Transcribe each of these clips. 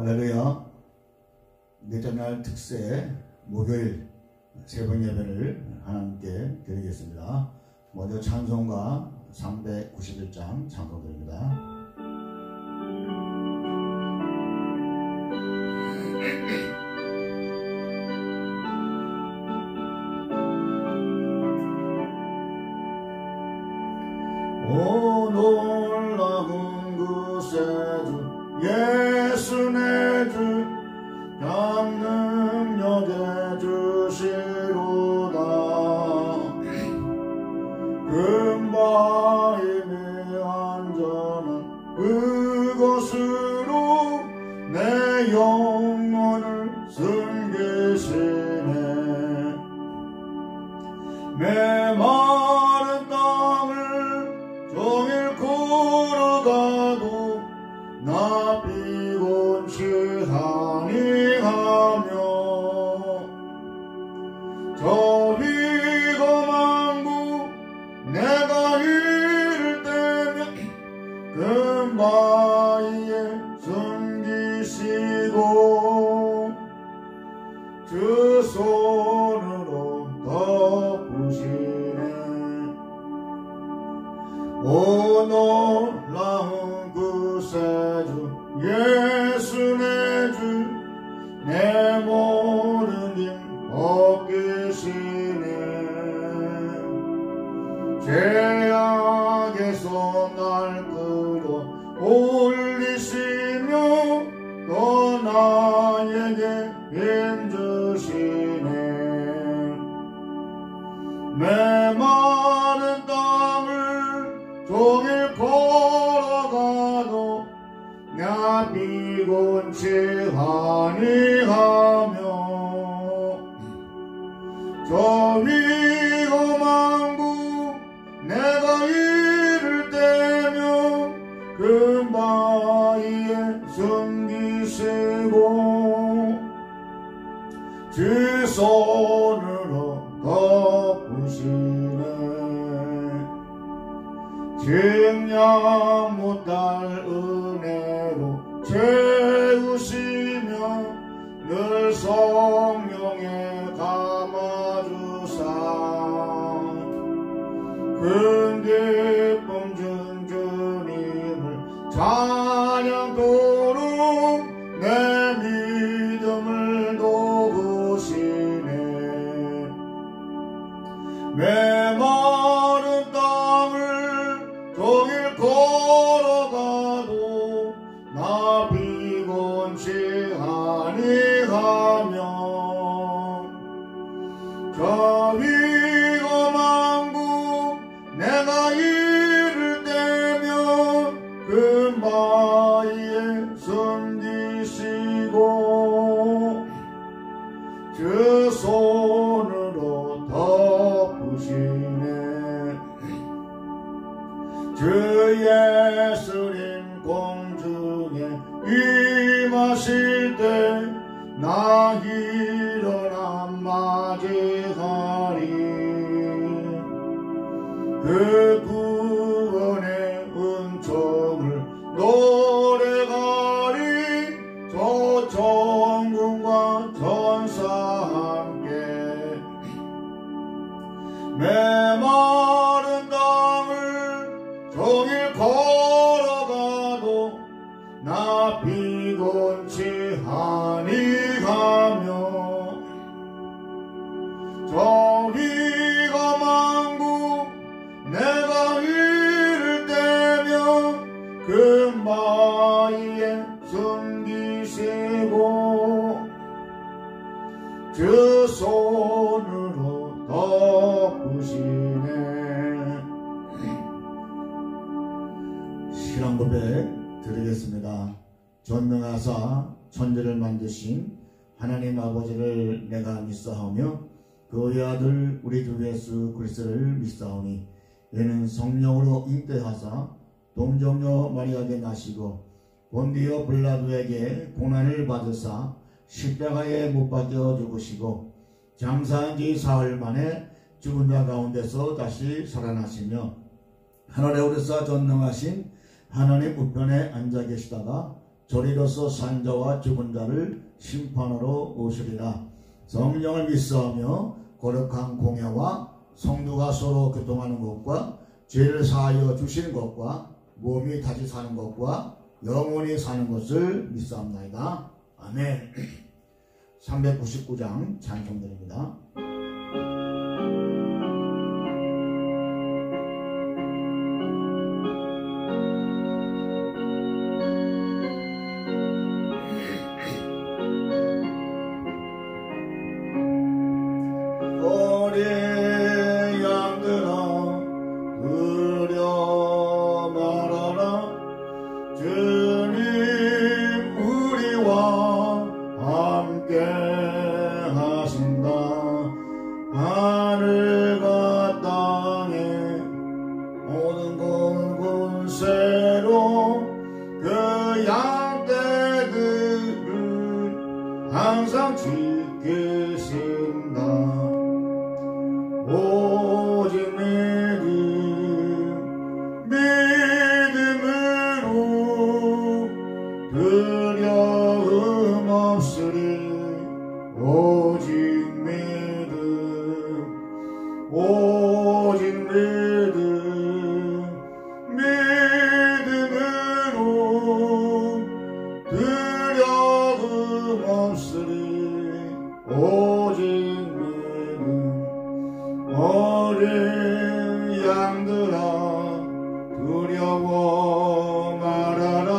할렐루야. 넷째 날 특세 목요일 새벽 예배를 하나님께 드리겠습니다. 먼저 찬송가 391장 찬송드립니다. 오 놀라운 구세 주 예수 내 주 강능력에 주시로다. 금바임이 안전한 그곳으로 내 영혼을 숨기시네. 메마른 땅을 종일 걸어가도 나 피곤치 아니하며 저 위험한 곳 내가 이를 때면 금바위에 숨기시고 주 손으로 덮으시네. 오 놀라운 구세주 예수 내 주 내 모든 힘 얻기시네. 죄악에서 날 끌어 올리시며 또 나에게 힘주시네. 메마른 땅을 종일 걸어가도 나 피곤치 아니하며 저 위험한 곳 내가 이를 때면 금바위에 숨기시고 주 손으로 덮으시네. 증량 못할 은혜로 채우시며 늘 성령에 감아주사 큰 기쁨 준 주님을 찬양토록 내 믿음을 도우시네. 메마른 땅을 종일 걸어가도 나 피곤치 아니하며 저 위험한 곳 내가 이를 때면 금바위에 숨기시고 주 손으로 덮으시네. 주 예수님 공중에 임하실 때 나 일어나 맞이하리. 그 구원의 은총을 노래하리. 저 천군과 천사 함께 메마른 땅을 종일 걸어가도 나 피곤치 아니하며 저 위험한 곳 내가 이를 때면 금바위에 숨기시고 주 손으로 덮으시네. 신앙 고백 드리겠습니다. 전능하사 천지를 만드신 하나님 아버지를 내가 믿사오며 그의 아들 우리 주 예수 그리스도를 믿사오니 이는 성령으로 잉태하사 동정녀 마리아에게 나시고 본디오 빌라도에게 고난을 받으사 십자가에 못 박혀 죽으시고 장사한 지 사흘 만에 죽은 자 가운데서 다시 살아나시며 하늘에 오르사 전능하신 하나님 우편에 앉아 계시다가 저리로서 산자와 죽은 자를 심판하러 오시리라. 성령을 믿사하며 거룩한 공예와 성도가 서로 교통하는 것과 죄를 사하여 주시는 것과 몸이 다시 사는 것과 영원히 사는 것을 믿사옵나이다. 아멘. 399장 찬송드립니다. 항상 지키신다. 오직 믿음으로 두려움 없으리. 오직 믿음으로 두려움 없으리. 오직 믿음. 어린 양들아 두려워 말아라.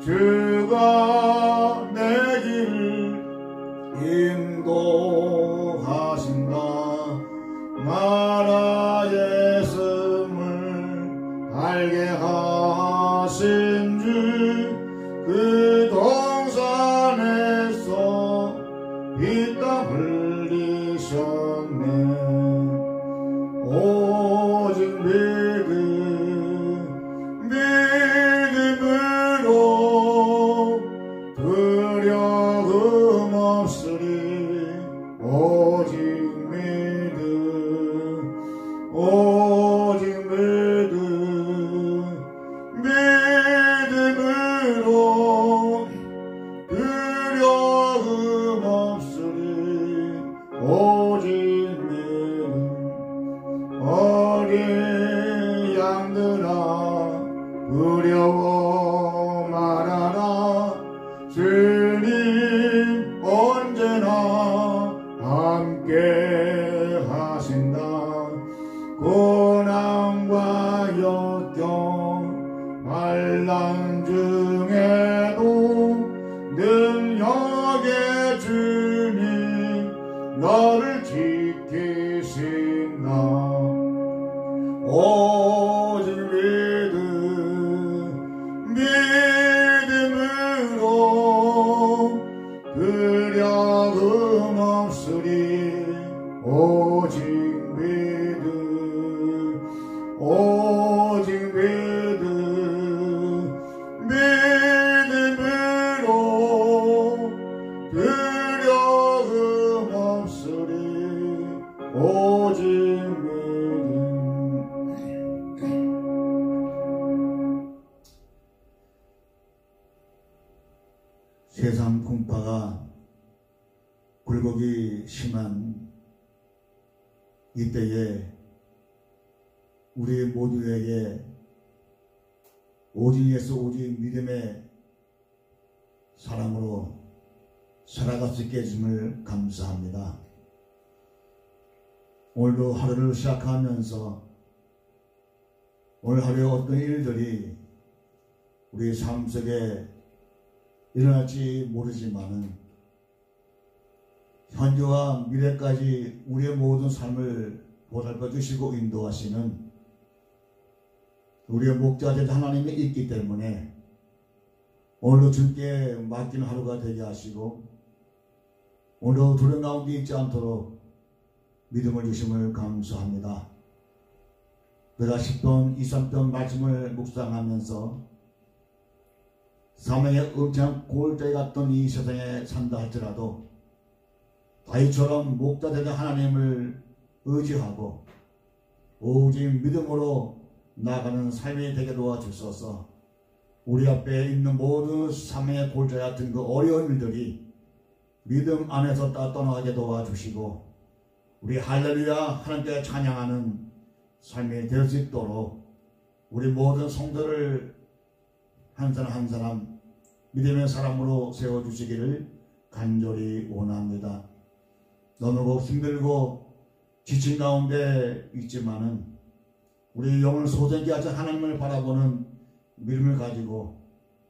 주가 내 길 인도하신다. 마라 예수를 알게 하신 주 그 동산에서 피 땀 흘리셨네. 오직 믿음으로 두려움 없으리. 오직 믿음으로 두려움 없으리. 오직 믿음. 어린 양들아 두려워 말아라. 주님 언제나 함께 하신다. 고난과 역경 환난 중에도 능력의 주님 너를 지키신다. 오직 믿음으로 두려움 없으리. 오직 믿음으로 두려움 없으리. 오직 믿음. 세상 풍파가 굴곡이 심한 이때에 우리 모두에게 오직 예수 오직 믿음의 사랑으로 살아갈 수 있게 해줌을 감사합니다. 오늘도 하루를 시작하면서 오늘 하루에 어떤 일들이 우리 삶 속에 일어날지 모르지만은 현재와 미래까지 우리의 모든 삶을 보살펴 주시고 인도하시는 우리의 목자된 하나님이 있기 때문에 오늘도 주께 맡긴 하루가 되게 하시고 오늘도 두려움 가운데 있지 않도록 믿음을 주심을 감사합니다. 내가 10편 23편 말씀을 묵상하면서 사망의 엄청 골짜기 같던 이 세상에 산다 할지라도 다윗처럼 목자되는 하나님을 의지하고 오직 믿음으로 나아가는 삶이 되게 도와주셔서 우리 앞에 있는 모든 삶의 골자 같은 그 어려운 일들이 믿음 안에서 떠나가게 도와주시고 우리 할렐루야 하나님께 찬양하는 삶이 될 수 있도록 우리 모든 성도를 한 사람 한 사람 믿음의 사람으로 세워주시기를 간절히 원합니다. 너무 힘들고 지친 가운데 있지만은 우리 영을 소생케 하신 하나님을 바라보는 믿음을 가지고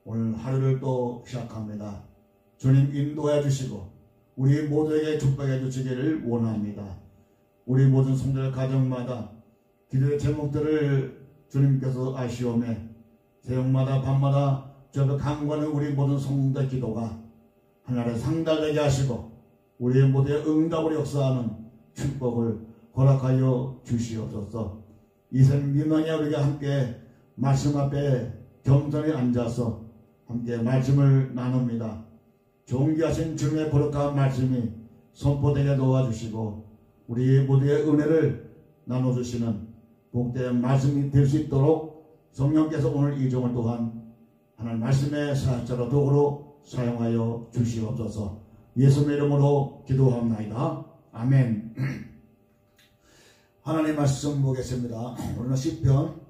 오늘 하루를 또 시작합니다. 주님 인도해 주시고 우리 모두에게 축복해 주시기를 원합니다. 우리 모든 성도들 가정마다 기도의 제목들을 주님께서 아시오매 새벽마다 밤마다 저를 강구하는 우리 모든 성도의 기도가 하나님의 상달되게 하시고 우리 모두의 응답을 역사하는 축복을 허락하여 주시옵소서. 이생 민원이 우리가 함께 말씀 앞에 겸손히 앉아서 함께 말씀을 나눕니다. 존귀하신 주님의 거룩한 말씀이 선포되게 도와주시고 우리 모두의 은혜를 나눠주시는 복된 말씀이 될 수 있도록 성령께서 오늘 이 종을 또한 하나님 말씀의 사역자로 도구로 사용하여 주시옵소서. 예수의 이름으로 기도합나이다. 아멘. 하나님 말씀 보겠습니다. 오늘은 시편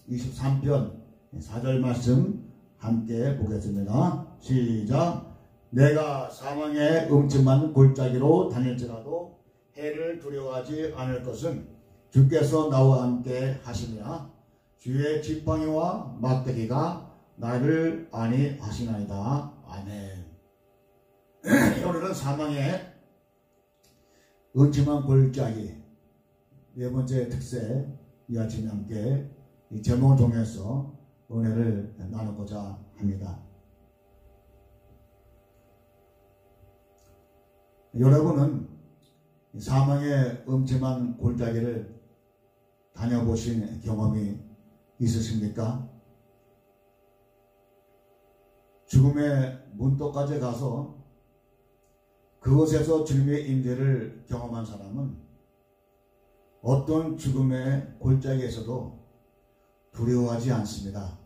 23편 4절 말씀 함께 보겠습니다. 시작. 내가 사망의 음침한 골짜기로 다닐지라도 해를 두려워하지 않을 것은 주께서 나와 함께 하시니라. 주의 지팡이와 막대기가 나를 안위하시나이다. 아멘. 오늘은 사망의 음침한 골짜기 네 번째 특세 이 아침에 함께 이 제목을 통해서 은혜를 나누고자 합니다. 여러분은 사망의 음침한 골짜기를 다녀보신 경험이 있으십니까? 죽음의 문턱까지 가서 그곳에서 주님의 임재를 경험한 사람은 어떤 죽음의 골짜기에서도 두려워하지 않습니다.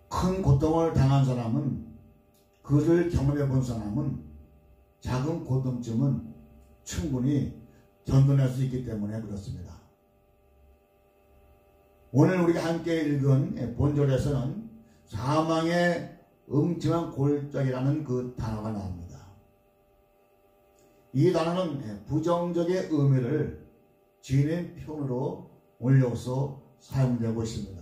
큰 고통을 당한 사람은 그것을 경험해 본 사람은 작은 고통쯤은 충분히 견뎌낼 수 있기 때문에 그렇습니다. 오늘 우리가 함께 읽은 본절에서는 사망의 음침한 골짜기라는 그 단어가 나옵니다. 이 단어는 부정적의 의미를 지닌 표현으로 올려서 사용되고 있습니다.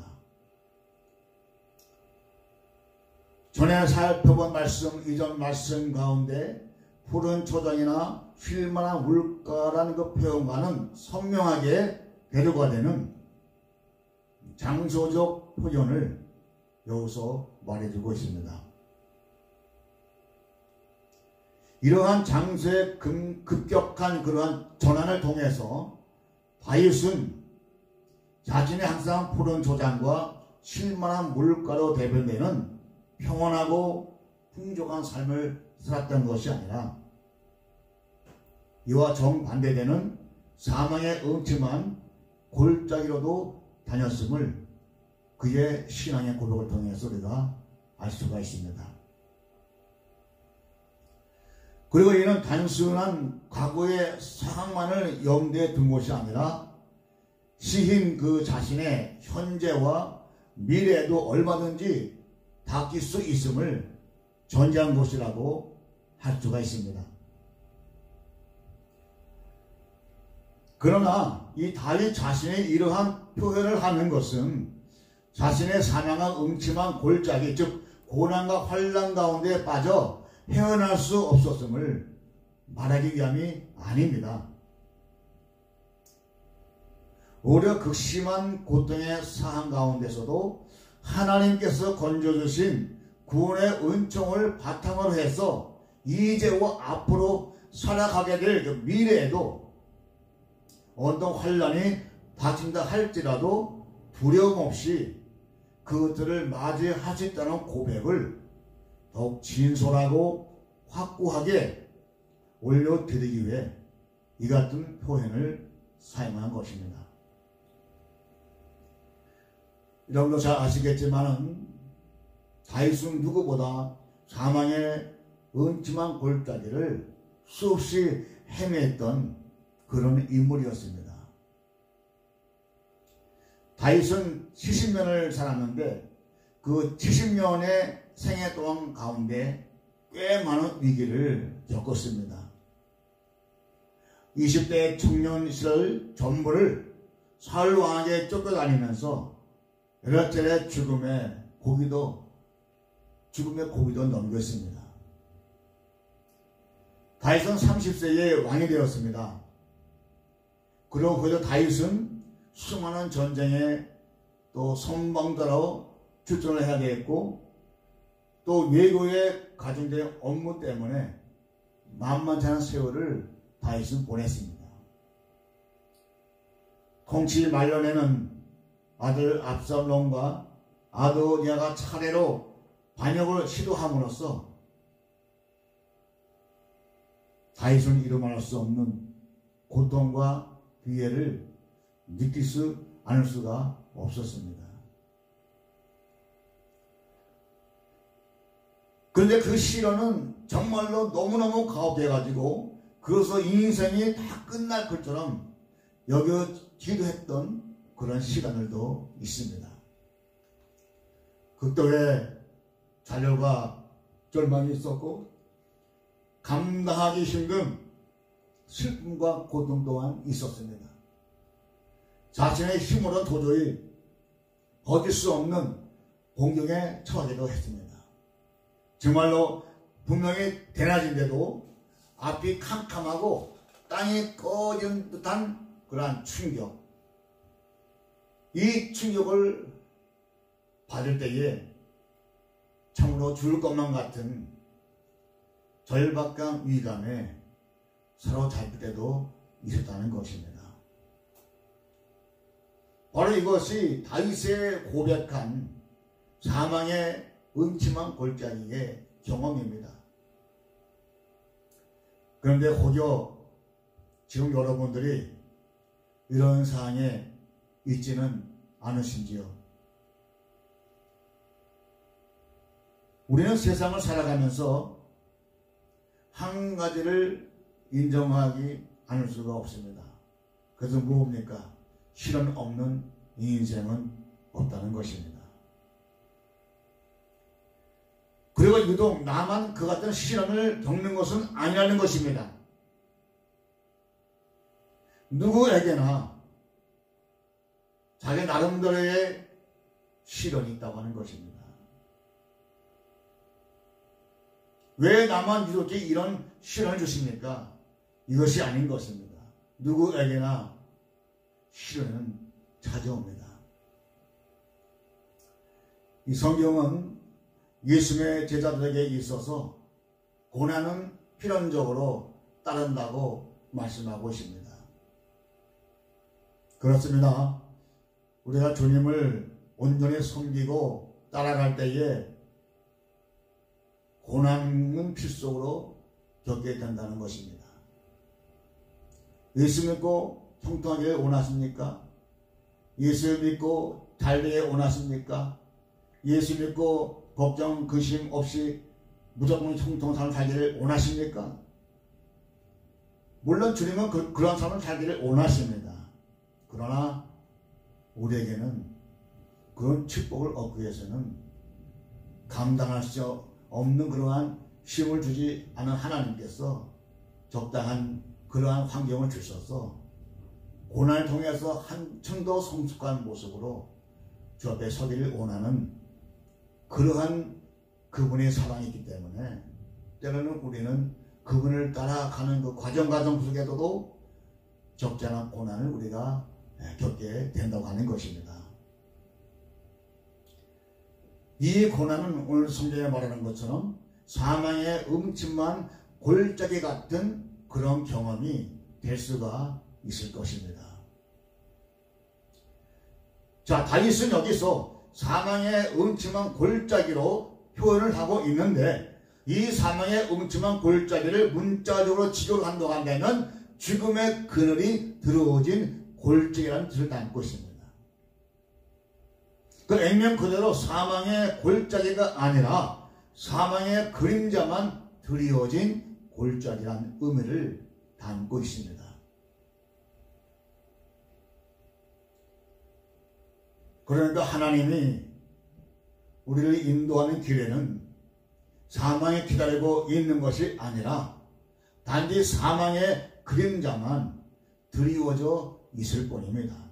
전에 살펴본 말씀, 이전 말씀 가운데 푸른 초장이나 쉴만한 물가라는 그 표현과는 선명하게 대조가 되는 장소적 표현을 여기서 말해주고 있습니다. 이러한 장소의 급격한 그러한 전환을 통해서 다윗은 자신의 항상 푸른 조장과 쉴만한 물가로 대변되는 평온하고 풍족한 삶을 살았던 것이 아니라 이와 정반대되는 사망의 음침한 골짜기로도 다녔음을 그의 신앙의 고백을 통해서 우리가 알 수가 있습니다. 그리고 이는 단순한 과거의 상황만을 염두에 둔 것이 아니라 시인 그 자신의 현재와 미래에도 얼마든지 닥칠 수 있음을 전제한 것이라고 할 수가 있습니다. 그러나 이 다윗 자신의 이러한 표현을 하는 것은 자신의 사망한 음침한 골짜기, 즉 고난과 환난 가운데 빠져 헤어날 수 없었음을 말하기 위함이 아닙니다. 오히려 극심한 고통의 상황 가운데서도 하나님께서 건져주신 구원의 은총을 바탕으로 해서 이제와 앞으로 살아가게 될 그 미래에도 어떤 환난이 닥친다 할지라도 두려움 없이 그것들을 맞이할 수 있다는 고백을 더욱 진솔하고 확고하게 올려드리기 위해 이 같은 표현을 사용한 것입니다. 여러분도 잘 아시겠지만 다윗은 누구보다 사망의 음침한 골짜기를 수없이 헤맸던 그런 인물이었습니다. 다윗은 70년을 살았는데 그 70년의 생애 동안 가운데 꽤 많은 위기를 겪었습니다. 20대 청년 시절 전부를 사울 왕에게 쫓겨다니면서 여러 차례 죽음의 고비도 넘겼습니다. 다윗은 30세에 왕이 되었습니다. 그리고 그저 다윗은 수많은 전쟁에 또 선방자로 출전을 해야 되겠고 또 외국에 가중된 업무 때문에 만만치 않은 세월을 다윗은 보냈습니다. 통치 말년에는 아들 압살롬과 아도니아가 차례로 반역을 시도함으로써 다윗은 이루말할 수 없는 고통과 비애를 느낄 수 않을 수가 없었습니다. 그런데 그 시련은 정말로 너무너무 가혹해가지고 그것으로 인생이 다 끝날 것처럼 여겨지기도 했던 그런 시간들도 있습니다. 극도의 좌절과 절망이 있었고 감당하기 힘든 슬픔과 고통 또한 있었습니다. 자신의 힘으로 도저히 버틸 수 없는 공경에 처하기도 했습니다. 정말로 분명히 대낮인데도 앞이 캄캄하고 땅이 꺼진 듯한 그러한 충격, 이 충격을 받을 때에 참으로 죽을 것만 같은 절박한 위감에 사로잡힐 때도 있었다는 것입니다. 바로 이것이 다윗의 고백한 사망의 음침한 골짜기의 경험입니다. 그런데 혹여 지금 여러분들이 이런 상황에 있지는 않으신지요? 우리는 세상을 살아가면서 한 가지를 인정하기 않을 수가 없습니다. 그래서 뭡니까? 시련 없는 인생은 없다는 것입니다. 그리고 유독 나만 그 같은 시련을 겪는 것은 아니라는 것입니다. 누구에게나 자기 나름대로의 시련이 있다고 하는 것입니다. 왜 나만 유독히 이런 시련을 주십니까? 이것이 아닌 것입니다. 누구에게나 시련은 찾아옵니다. 이 성경은 예수님의 제자들에게 있어서 고난은 필연적으로 따른다고 말씀하고 있습니다. 그렇습니다. 우리가 주님을 온전히 섬기고 따라갈 때에 고난은 필수적으로 겪게 된다는 것입니다. 예수 믿고 형통하게 원하십니까? 예수 믿고 잘되게 원하십니까? 예수 믿고 걱정, 근심 없이 무조건 형통한 삶을 살기를 원하십니까? 물론 주님은 그런 삶을 살기를 원하십니다. 그러나 우리에게는 그런 축복을 얻기 위해서는 감당할 수 없는 그러한 힘을 주지 않은 하나님께서 적당한 그러한 환경을 주셔서 고난을 통해서 한층 더 성숙한 모습으로 주 앞에 서기를 원하는 그러한 그분의 사랑이 있기 때문에 때로는 우리는 그분을 따라가는 그 과정 속에서도 적잖은 고난을 우리가 겪게 된다고 하는 것입니다. 이 고난은 오늘 성경에 말하는 것처럼 사망의 음침한 골짜기 같은 그런 경험이 될 수가 있을 것입니다. 자, 다윗은 여기서 사망의 음침한 골짜기로 표현을 하고 있는데 이 사망의 음침한 골짜기를 문자적으로 지적을 한다고 한다면 죽음의 그늘이 들어오진 골짜기라는 뜻을 담고 있습니다. 그 액면 그대로 사망의 골짜기가 아니라 사망의 그림자만 드리워진 골짜기라는 의미를 담고 있습니다. 그러니까 하나님이 우리를 인도하는 길에는 사망에 기다리고 있는 것이 아니라 단지 사망의 그림자만 드리워져 있을 뿐입니다.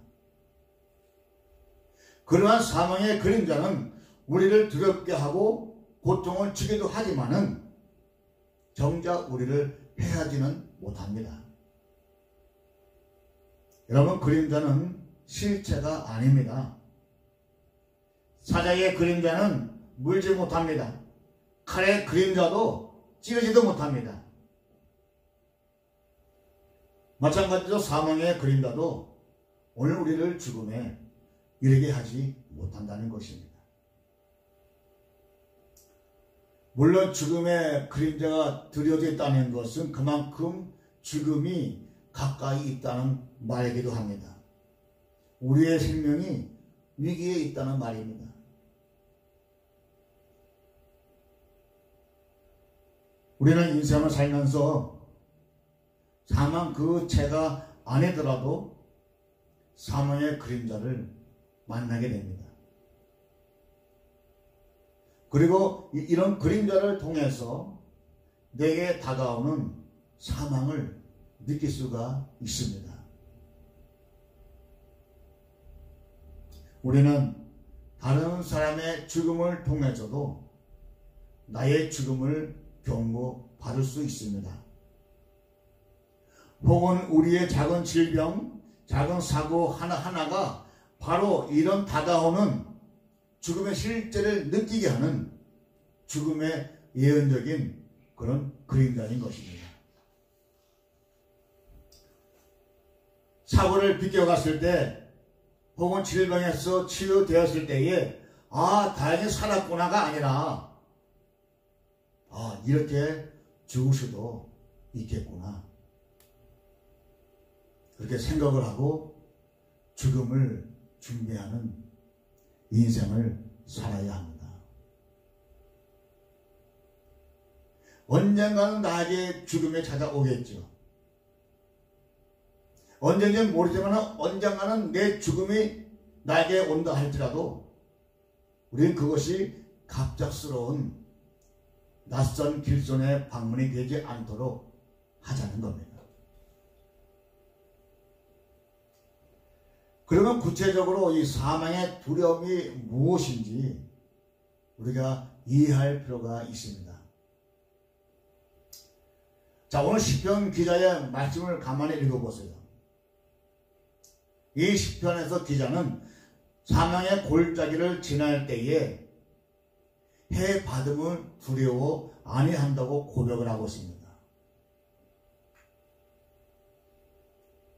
그러한 사망의 그림자는 우리를 두렵게 하고 고통을 주기도 하지만은 정작 우리를 해하지는 못합니다. 여러분, 그림자는 실체가 아닙니다. 사자의 그림자는 물지 못합니다. 칼의 그림자도 찌르지도 못합니다. 마찬가지로 사망의 그림자도 오늘 우리를 죽음에 이르게 하지 못한다는 것입니다. 물론 죽음의 그림자가 드려져 있다는 것은 그만큼 죽음이 가까이 있다는 말이기도 합니다. 우리의 생명이 위기에 있다는 말입니다. 우리는 인생을 살면서 사망 그 채가 아니더라도 사망의 그림자를 만나게 됩니다. 그리고 이런 그림자를 통해서 내게 다가오는 사망을 느낄 수가 있습니다. 우리는 다른 사람의 죽음을 통해서도 나의 죽음을 경고받을 수 있습니다. 혹은 우리의 작은 질병, 작은 사고 하나하나가 바로 이런 다가오는 죽음의 실제를 느끼게 하는 죽음의 예언적인 그런 그림자인 것입니다. 사고를 비껴갔을 때 혹은 질병에서 치유되었을 때에 다행히 살았구나가 아니라 이렇게 죽을 수도 있겠구나, 그렇게 생각을 하고 죽음을 준비하는 인생을 살아야 합니다. 언젠가는 나에게 죽음이 찾아오겠죠. 언젠지는 모르지만 언젠가는 내 죽음이 나에게 온다 할지라도 우리는 그것이 갑작스러운 낯선 길손의 방문이 되지 않도록 하자는 겁니다. 그러면 구체적으로 이 사망의 두려움이 무엇인지 우리가 이해할 필요가 있습니다. 자, 오늘 시편 기자의 말씀을 가만히 읽어보세요. 이 시편에서 기자는 사망의 골짜기를 지날 때에 해 받음을 두려워 아니한다고 고백을 하고 있습니다.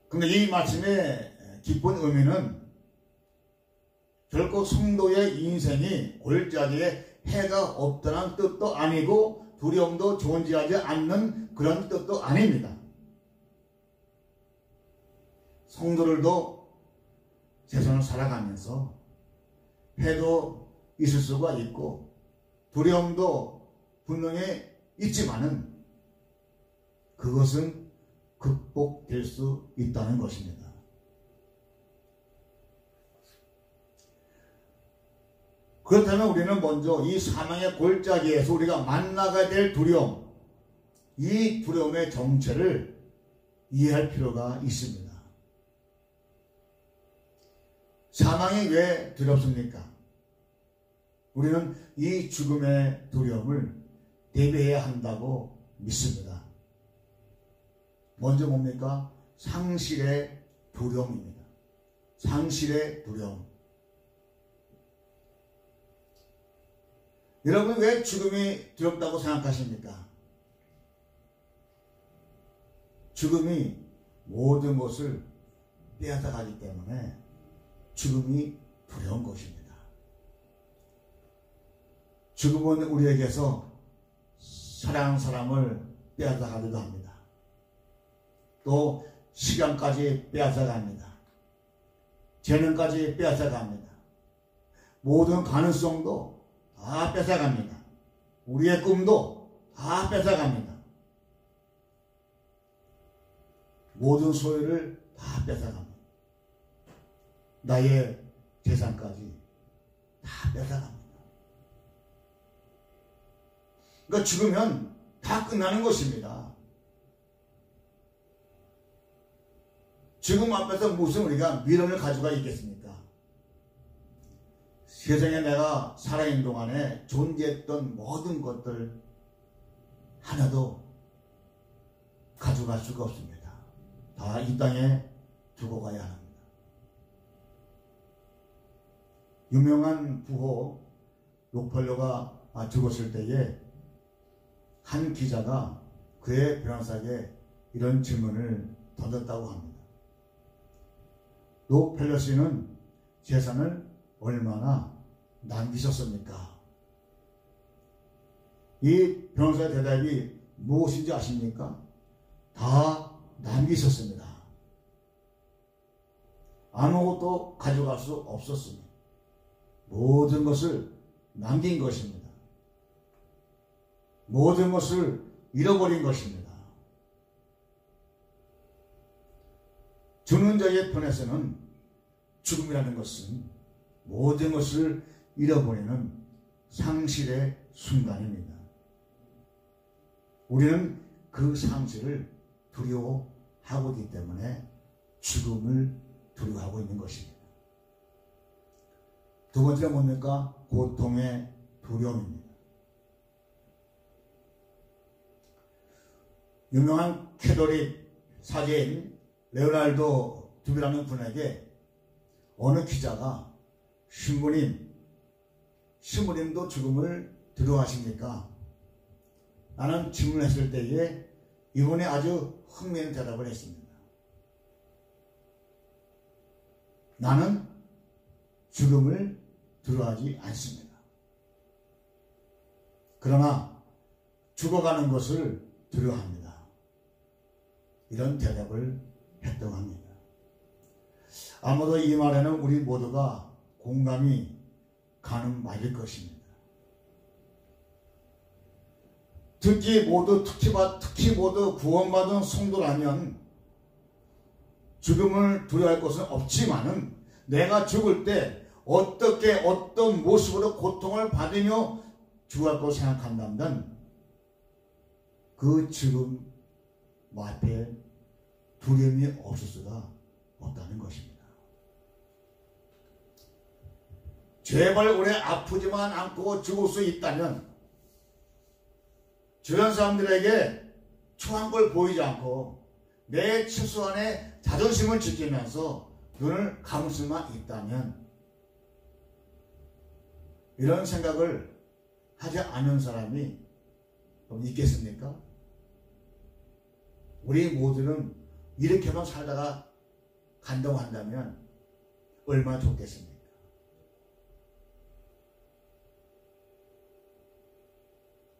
그런데 이 말씀의 깊은 의미는 결코 성도의 인생이 골짜기에 해가 없다는 뜻도 아니고 두려움도 존재하지 않는 그런 뜻도 아닙니다. 성도들도 세상을 살아가면서 해도 있을 수가 있고 두려움도 분명히 있지만은 그것은 극복될 수 있다는 것입니다. 그렇다면 우리는 먼저 이 사망의 골짜기에서 우리가 만나게 될 두려움, 이 두려움의 정체를 이해할 필요가 있습니다. 사망이 왜 두렵습니까? 우리는 이 죽음의 두려움을 대비해야 한다고 믿습니다. 먼저 뭡니까? 상실의 두려움입니다. 상실의 두려움. 여러분, 왜 죽음이 두렵다고 생각하십니까? 죽음이 모든 것을 빼앗아가기 때문에 죽음이 두려운 것입니다. 죽음은 우리에게서 사랑하는 사람을 빼앗아가기도 합니다. 또 시간까지 빼앗아갑니다. 재능까지 빼앗아갑니다. 모든 가능성도 다 뺏어갑니다. 우리의 꿈도 다 뺏어갑니다. 모든 소유를 다 뺏어갑니다. 나의 재산까지 다 뺏어갑니다. 그러니까 죽으면 다 끝나는 것입니다. 죽음 앞에서 무슨 우리가 미련을 가지고 있겠습니까? 세상에 내가 살아있는 동안에 존재했던 모든 것들 하나도 가져갈 수가 없습니다. 다 이 땅에 두고 가야 합니다. 유명한 부호 록펠러가 죽었을 때에 한 기자가 그의 변호사에게 이런 질문을 던졌다고 합니다. 록펠러 씨는 재산을 얼마나 남기셨습니까? 이 변호사의 대답이 무엇인지 아십니까? 다 남기셨습니다. 아무것도 가져갈 수 없었습니다. 모든 것을 남긴 것입니다. 모든 것을 잃어버린 것입니다. 주는 자의 편에서는 죽음이라는 것은 모든 것을 잃어버리는 상실의 순간입니다. 우리는 그 상실을 두려워하고 있기 때문에 죽음을 두려워하고 있는 것입니다. 두 번째가 뭡니까? 고통의 두려움입니다. 유명한 캐톨릭 사제인 레오날도 두비라는 분에게 어느 기자가 신부님도 죽음을 두려워하십니까? 라는 질문을 했을 때에 이분이 아주 흥미있는 대답을 했습니다. 나는 죽음을 두려워하지 않습니다. 그러나 죽어가는 것을 두려워합니다. 이런 대답을 했다고 합니다. 아마도 이 말에는 우리 모두가 공감이 가는 말일 것입니다. 특히 모두 구원받은 성도라면 죽음을 두려워할 것은 없지만은 내가 죽을 때 어떤 모습으로 고통을 받으며 죽을 것을 생각한다면 그 죽음 앞에 두려움이 없을 수가 없다는 것입니다. 제발 오래 아프지만 않고 죽을 수 있다면 주변 사람들에게 초한 걸 보이지 않고 내 최소한의 자존심을 지키면서 눈을 감을 수만 있다면 이런 생각을 하지 않는 사람이 있겠습니까? 우리 모두는 이렇게만 살다가 간다고 한다면 얼마나 좋겠습니까?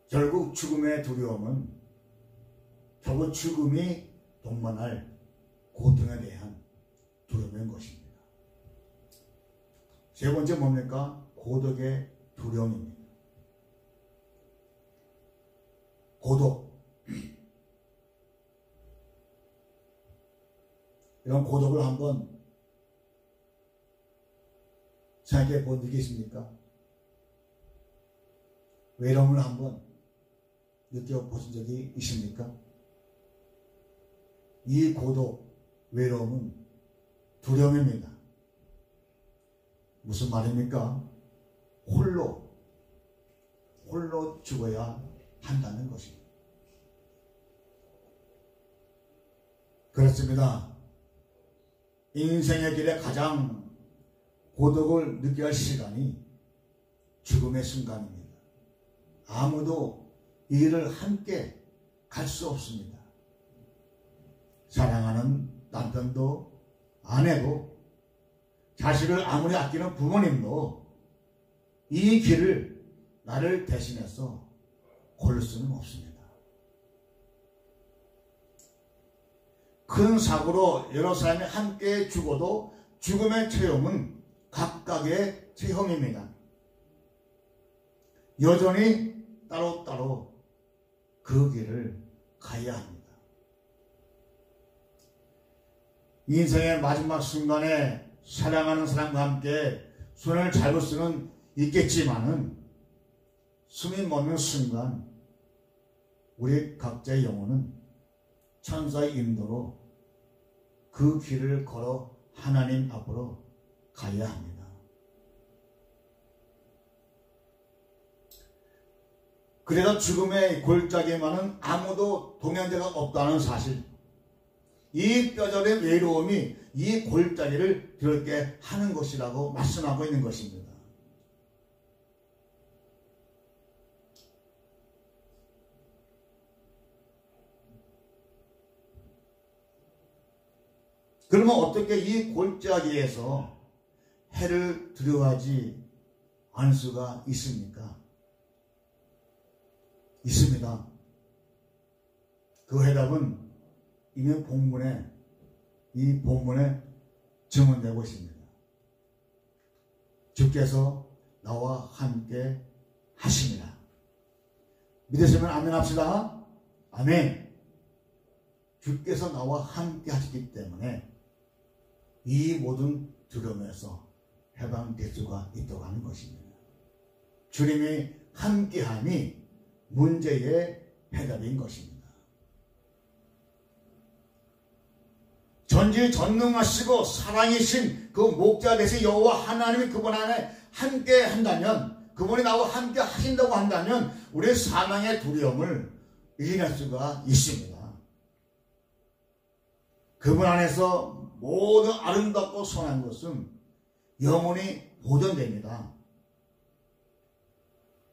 결국 죽음의 두려움은 결국 죽음이 동반할 고통에 대한 두려움인 것입니다. 세 번째 뭡니까? 고독의 두려움입니다. 고독. 이런 고독을 한번 생각해 본 적이 있습니까? 외로움을 한번 느껴보신 적이 있습니까? 이 고독, 외로움은 두려움입니다. 무슨 말입니까? 홀로 죽어야 한다는 것입니다. 그렇습니다. 인생의 길에 가장 고독을 느껴야 할 시간이 죽음의 순간입니다. 아무도 이 길을 함께 갈 수 없습니다. 사랑하는 남편도 아내도 자식을 아무리 아끼는 부모님도 이 길을 나를 대신해서 고를 수는 없습니다. 큰 사고로 여러 사람이 함께 죽어도 죽음의 체험은 각각의 체험입니다. 여전히 따로따로 그 길을 가야 합니다. 인생의 마지막 순간에 사랑하는 사람과 함께 손을 잡을 수는 있겠지만은 숨이 멎는 순간 우리 각자의 영혼은 천사의 인도로 그 길을 걸어 하나님 앞으로 가야 합니다. 그래서 죽음의 골짜기에만은 아무도 동행자가 없다는 사실, 이 뼈저린 외로움이 이 골짜기를 그렇게 하는 것이라고 말씀하고 있는 것입니다. 그러면 어떻게 이 골짜기에서 해를 두려워하지 않을 수가 있습니까? 있습니다. 그 해답은 이미 이 본문에 증언되고 있습니다. 주께서 나와 함께 하심이라. 믿으시면 아멘 합시다. 아멘. 주께서 나와 함께 하시기 때문에 이 모든 두려움에서 해방될 수가 있다고 하는 것입니다. 주님이 함께함이 문제의 해답인 것입니다. 전지전능하시고 사랑이신 그 목자 되신 여호와 하나님이 그분 안에 함께 한다면, 그분이 나와 함께 하신다고 한다면 우리의 사망의 두려움을 이겨낼 수가 있습니다. 그분 안에서 모든 아름답고 선한 것은 영원히 보존됩니다.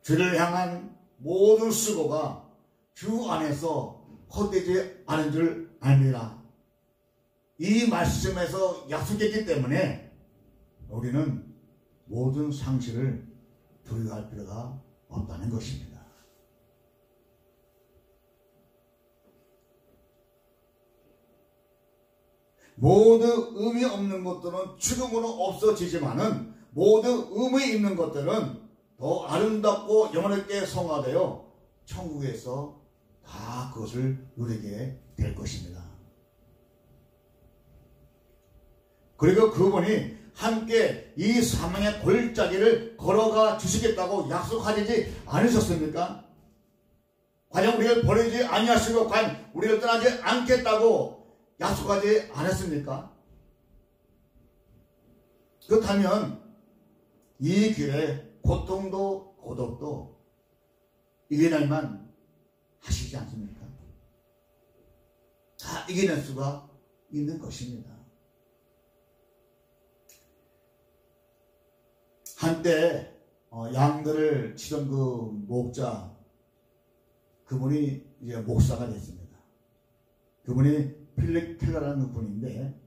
주를 향한 모든 수고가 주 안에서 헛되지 않은 줄 압니다. 이 말씀에서 약속했기 때문에 우리는 모든 상실을 두려워할 필요가 없다는 것입니다. 모두 의미 없는 것들은 죽음으로 없어지지만은 모두 의미 있는 것들은 더 아름답고 영원하게 성화되어 천국에서 다 그것을 누리게 될 것입니다. 그리고 그분이 함께 이 사망의 골짜기를 걸어가 주시겠다고 약속하지 않으셨습니까? 과연 우리를 버리지 아니하시고 과연 우리를 떠나지 않겠다고 약속하지 않았습니까? 그렇다면 이 길에 고통도 고독도 이겨낼만 하시지 않습니까? 다 이겨낼 수가 있는 것입니다. 한때 양들을 치던 그 목자, 그분이 이제 목사가 됐습니다. 그분이 필립 켈러라는 분인데,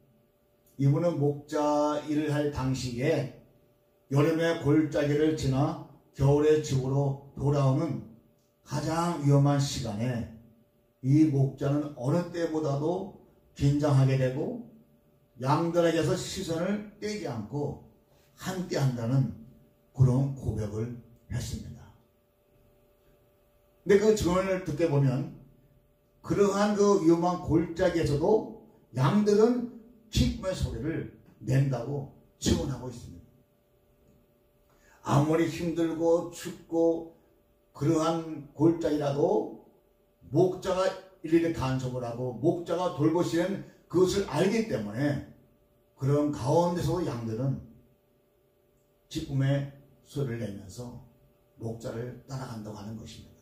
이분은 목자 일을 할 당시에 여름의 골짜기를 지나 겨울에 집으로 돌아오는 가장 위험한 시간에 이 목자는 어느 때보다도 긴장하게 되고 양들에게서 시선을 떼지 않고 함께 한다는 그런 고백을 했습니다. 근데 그 증언을 듣게 보면 그러한 그 위험한 골짜기에서도 양들은 기쁨의 소리를 낸다고 증언하고 있습니다. 아무리 힘들고 춥고 그러한 골짜기라도 목자가 일일이 간섭을 하고 목자가 돌보시는 그것을 알기 때문에 그런 가운데서도 양들은 기쁨의 소리를 내면서 목자를 따라간다고 하는 것입니다.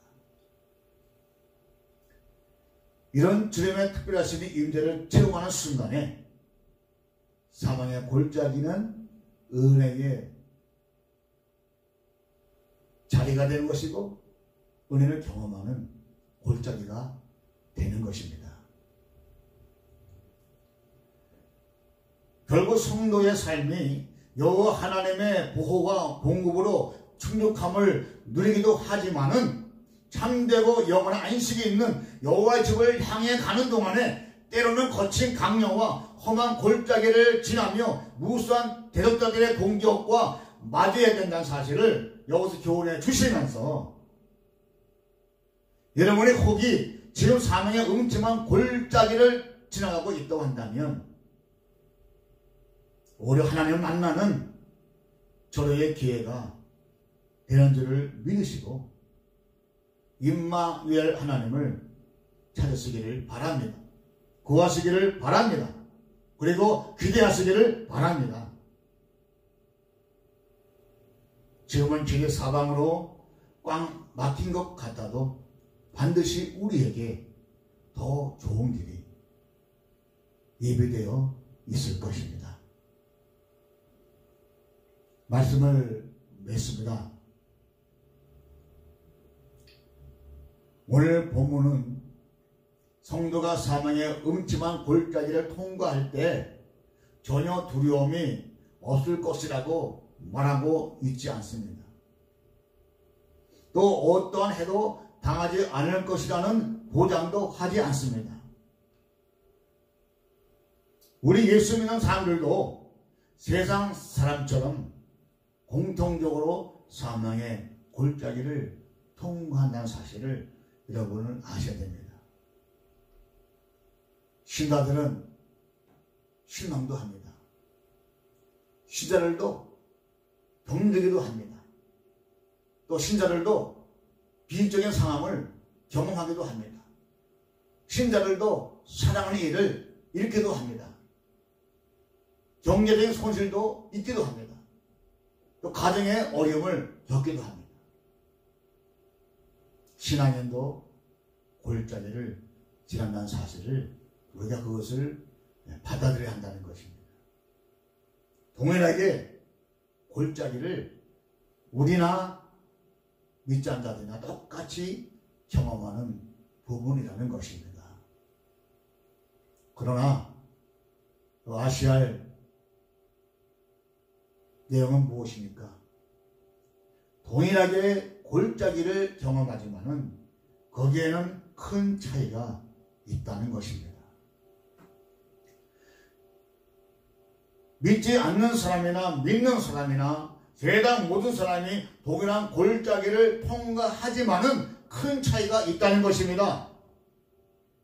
이런 주님의 특별하신 임재를 체험하는 순간에 사망의 골짜기는 은혜의 자리가 되는 것이고 은혜를 경험하는 골짜기가 되는 것입니다. 결국 성도의 삶이 여호와 하나님의 보호와 공급으로 충족함을 누리기도 하지만은 참되고 영원한 안식이 있는 여호와의 집을 향해 가는 동안에 때로는 거친 강령과 험한 골짜기를 지나며 무수한 대적자들의 공격과 맞아야 된다는 사실을 여기서 교훈해 주시면서 여러분의 혹이 지금 사명의 음침한 골짜기를 지나가고 있다고 한다면 오히려 하나님을 만나는 절호의 기회가 되는 줄을 믿으시고 임마누엘 하나님을 찾으시기를 바랍니다. 구하시기를 바랍니다. 그리고 기대하시기를 바랍니다. 지금은 길이 사방으로 꽉 막힌 것 같아도 반드시 우리에게 더 좋은 길이 예비되어 있을 것입니다. 말씀을 맺습니다. 오늘 본문은 성도가 사망의 음침한 골짜기를 통과할 때 전혀 두려움이 없을 것이라고 말하고 있지 않습니다. 또 어떠한 해도 당하지 않을 것이라는 보장도 하지 않습니다. 우리 예수 믿는 사람들도 세상 사람처럼 공통적으로 사망의 골짜기를 통과한다는 사실을 여러분은 아셔야 됩니다. 신자들은 실망도 합니다. 신자들도 병들기도 합니다. 또 신자들도 비극적인 상황을 경험하기도 합니다. 신자들도 사랑하는 일을 잃기도 합니다. 경제적인 손실도 있기도 합니다. 또 가정의 어려움을 겪기도 합니다. 신앙인도 골짜기를 지난다는 사실을 우리가 그것을 받아들여야 한다는 것입니다. 동일하게 골짜기를 우리나 믿지 않는 자들이나 똑같이 경험하는 부분이라는 것입니다. 그러나 아시아의 내용은 무엇입니까? 동일하게 골짜기를 경험하지만은 거기에는 큰 차이가 있다는 것입니다. 믿지 않는 사람이나 믿는 사람이나 세상 모든 사람이 동일한 골짜기를 통과하지만은 큰 차이가 있다는 것입니다.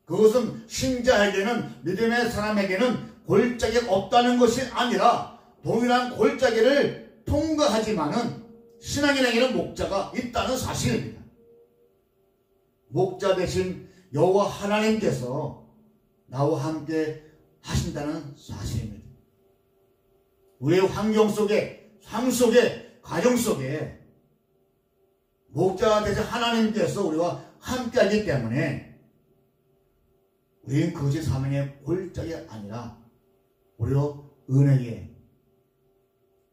그것은 신자에게는, 믿음의 사람에게는 골짜기가 없다는 것이 아니라 동일한 골짜기를 통과하지만은 신앙인에게는 목자가 있다는 사실입니다. 목자 대신 여호와 하나님께서 나와 함께 하신다는 사실입니다. 우리의 환경 속에, 삶 속에, 가정 속에 목자 대신 하나님께서 우리와 함께하기 때문에 우리는 거짓 사명의 골짜기가 아니라 오히려 은혜의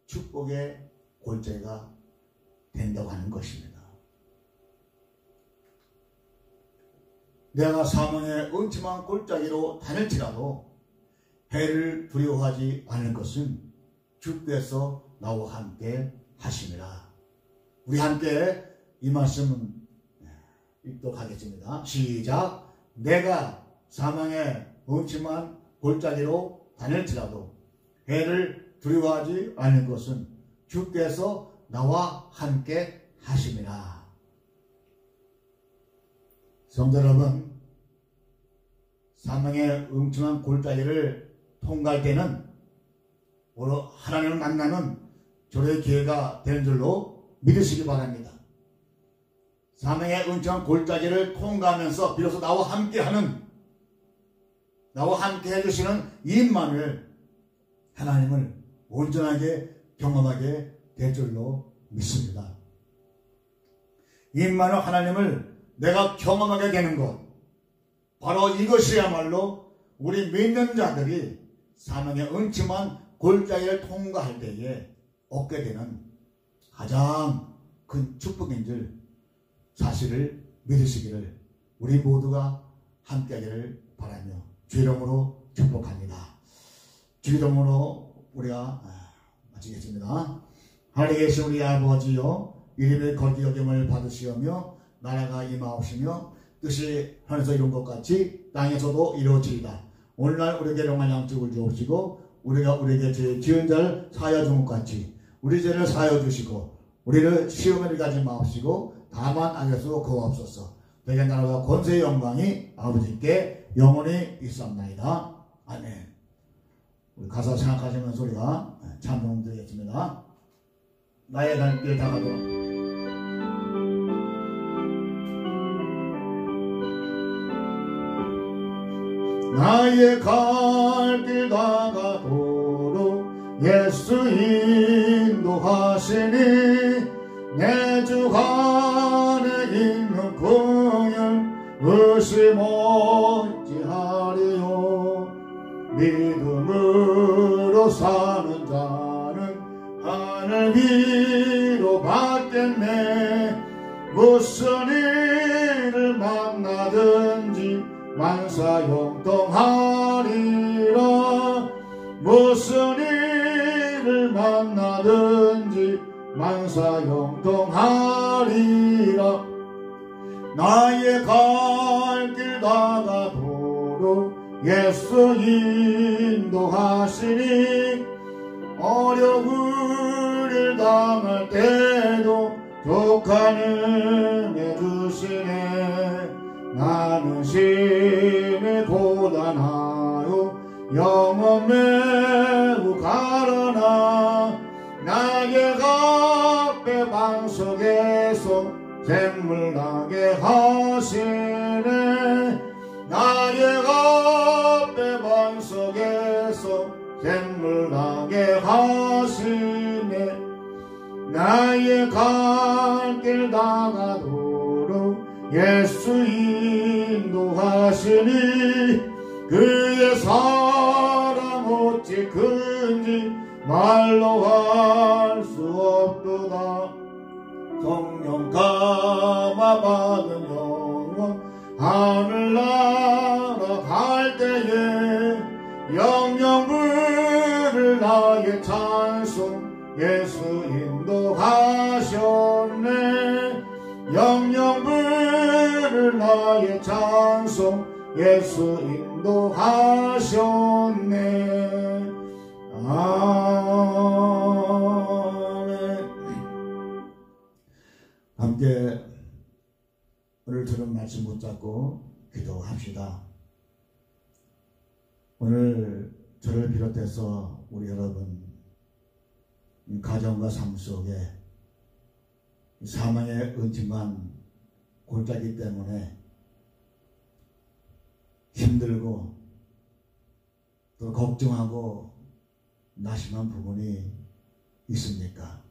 축복의 골짜기가 된다고 하는 것입니다. 내가 사망의 음침한 골짜기로 다닐지라도 해를 두려워하지 않을 것은 주께서 나와 함께 하심이라. 우리 함께 이 말씀은 읽도록 하겠습니다. 시작. 내가 사망의 음침한 골짜기로 다닐지라도 해를 두려워하지 않을 것은 주께서 나와 함께 하심이라. 성도 여러분, 사망의 음침한 골짜기를 통과할 때는 오늘 하나님을 만나는 절호의 기회가 되는 줄로 믿으시기 바랍니다. 사망의 음침한 골짜기를 통과하면서 비로소 나와 함께하는, 나와 함께 해주시는 임마누엘 하나님을 온전하게 경험하게 될 줄로 믿습니다. 임마누엘 하나님을 내가 경험하게 되는 것, 바로 이것이야말로 우리 믿는 자들이 사망의 음침한 골짜기를 통과할 때에 얻게 되는 가장 큰 축복인 줄 사실을 믿으시기를 우리 모두가 함께하기를 바라며 주 이름으로 축복합니다. 주 이름으로 우리가 마치겠습니다. 하늘에 계신 우리 아버지여, 이름의 거룩히 여김을 받으시오며 나라가 임하옵시며 뜻이 하늘에서 이룬 것 같이 땅에서도 이루어지이다. 오늘날 우리에게 영원한 양식을 주옵시고 우리가 우리에게 죄 지은 자를 사하여 준 것 같이 우리 죄를 사하여 주시고 우리를 시험에 들게 마옵시고 다만 악에서 구하옵소서. 대개 나라와 권세의 영광이 아버지께 영원히 있사옵나이다. 아멘. 우리 가사 생각하시면서 우리가 찬송 드리겠습니다. 나의 갈 길 다가도록. 나의 갈 길 다가도록 예수 인도하시니 내 주 안에 있는 긍휼 의심 없지 하리요. 믿음으로 사는 자는 하늘 위로 받겠네. 무슨 일을 만나든지 만사형통하리라. 무슨 일을 만나든지 만사형통하리라. 나의 갈 길 다가도록 예수 인도하시니 어려움을 당할 때도 족하는 해주시네. 나는 심히 고단하여 영혼 매우 가라나 나의 앞에 방석에서 샘물 나게 하시네. 나의 앞에 방석에서 샘물 나게 하시네. 나의 갈 길 다가도록 예수 인도하시니 그의 사랑 어찌 큰지 말로 할 수 없도다. 성령 감화 받은 영혼 하늘나라 갈 때에 영영 부를 나의 찬송 예수 인도하셨네. 영영 부를 나의 찬송 예수 인도하셨네. 아멘. 함께 오늘 들은 말씀 붙잡고 기도합시다. 오늘 저를 비롯해서 우리 여러분 가정과 삶 속에 사망의 은침만 골짜기 때문에 힘들고 또 걱정하고 나심한 부분이 있습니까?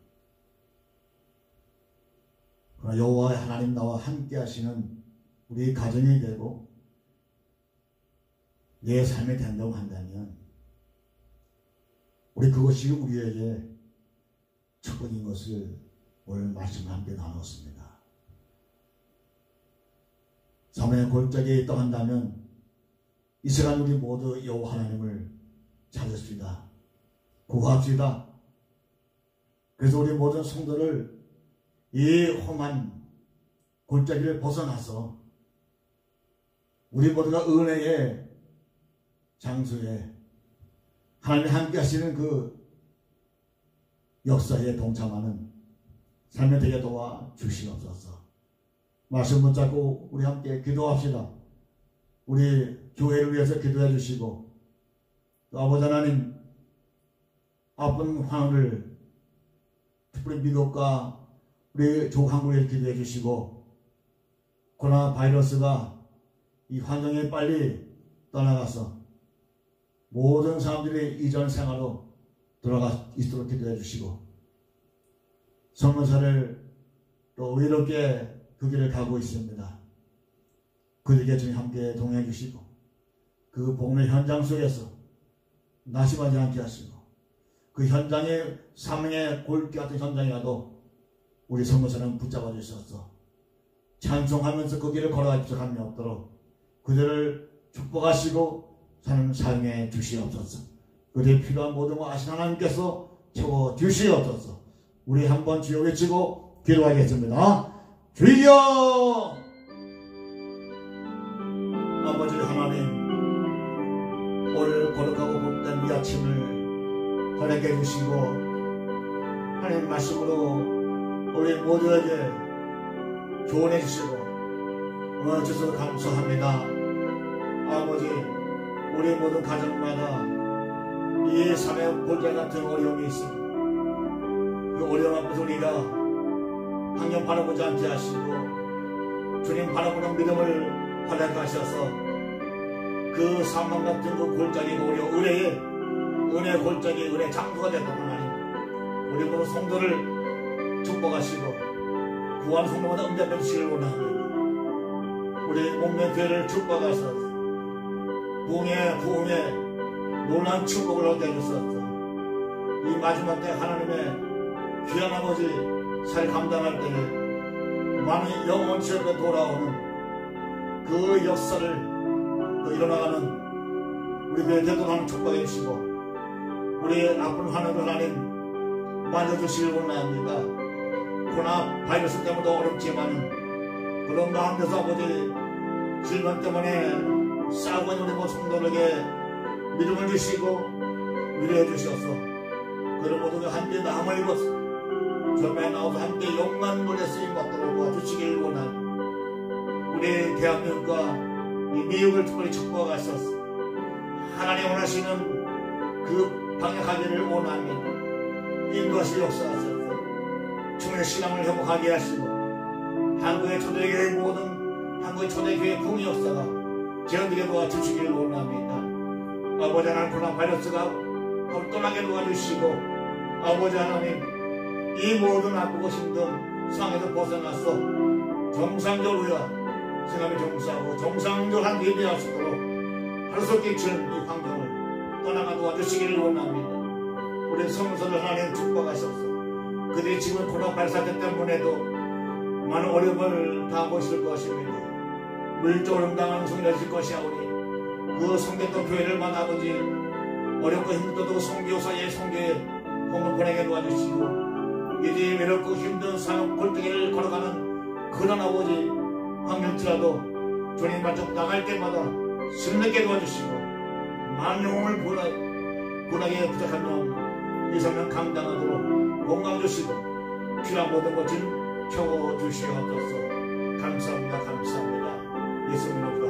그러나 여호와 하나님 나와 함께 하시는 우리 가정이 되고 내 삶이 된다고 한다면 우리 그것이 우리에게 축복인 것을 오늘 말씀과 함께 나눴습니다. 사망의 골짜기에 있다고 한다면 이 시간 우리 모두 여호와 하나님을 찾읍시다. 구합시다. 그래서 우리 모든 성도를 이 험한 골짜기를 벗어나서 우리 모두가 은혜의 장소에 하나님이 함께 하시는 그 역사에 동참하는 삶이 되게 도와 주시옵소서. 말씀 붙잡고 우리 함께 기도합시다. 우리 교회를 위해서 기도해 주시고 또 아버지 하나님 아픈 황을 특별히 미국과 우리 조한국에 기도해 주시고 코로나 바이러스가 이 환경에 빨리 떠나가서 모든 사람들이 이전 생활로 돌아가 있도록 기도해 주시고 성문사를 또 의롭게 그 길을 가고 있습니다. 그들에게 주님 함께 동행해 주시고 그 복음의 현장 속에서 나심하지 않게 하시고 그 현장에 사명의 골기 같은 현장이라도 우리 성문사는 붙잡아 주셔서 찬송하면서 그 길을 걸어갈 적함이 없도록 그들을 축복하시고 사는 사용해 주시옵소서. 그들이 필요한 모든 것 아신 하나님께서 채워 주시옵소서. 우리 한번 주여 외치고 기도하겠습니다. 주여! 아버지 하나님, 오늘 거룩하고 복된 이 아침을 허락해 주시고 하나님 말씀으로 우리 모두에게 조언해 주시고 응해 주셔서 감사합니다. 아버지, 우리 모든 가정마다 이 삶의 볼자 같은 어려움이 있습니다. 그 어려움 앞에서 우리가 환경 바라보지 않게 하시고 주님 바라보는 믿음을 활약하게 하셔서 그 사망 같은 그 골짜기 의뢰의 은혜 골짜기 은혜 장소가 되도록 하나님 우리 모든 성도를 축복하시고 구한 성도마다 응답해 주시길 원합니다. 우리 몸매 교회를 축복하셔서 부흥의 놀라운 축복을 얻게 해주셨소. 이 마지막 때 하나님의 귀한 아버지 살 감당할 때에 많은 영원체로 돌아오는 그 역사를 또 일어나가는 우리 교회 대동하는 축복해 주시고 우리 아픈 하나님 하나님 만져주시길 원합니다. 코로나 바이러스 때문에 어렵지만 그런 가운데서 아버지 질병 때문에 싸우고 있는 우리 모든 성도들에게 믿음을 주시고 위로해 주셔서 그런 모두가 함께 남을 입어서 절망에 나와서 함께 영광 노래 쓰임 받도록 도와주시길 원합니다. 우리 대한민국과 이 미국을 특별히 축복하셔서 하나님 원하시는 그 방향하기를 원합니다. 인도하실 역사하셔서 충분히 신앙을 회복하게 하시고 한국의 초대교회 모든 한국의 초대교회 부흥 역사가 재현되게 도와주시기를 원합니다. 아버지 하나님 코로나 바이러스가 떠나게 도와주시고 아버지 하나님 이 모든 아프고 힘든 상황에서 벗어나서 정상적으로 생활을 정수하고 정상적으로 한 예배할 수 있도록 하루속 끼치는 이 환경을 떠나가 도와주시기를 원합니다. 우리 성도들 하나님 축복하셔서 그들이 지금 코로나 발사태 때문에도 많은 어려움을 당하고 있을 것입니다. 물질적으로 당하는 성도가 있을 것이오니 그 성도던 교회를 만나 아버지 어렵고 힘들어도 성교사의 성교에 공을 보내게 도와주시고 이제 외롭고 힘든 삶 골짜기를 걸어가는 그런 아버지 환경일지라도 주님 말씀 나갈 때마다 승리하게 도와주시고 많은 영혼을 구원하게 부탁하며 이 삶을 감당하도록 건강 주시고 필요한 모든 것을 채워주시옵소서. 감사합니다. 감사합니다. 예수님으로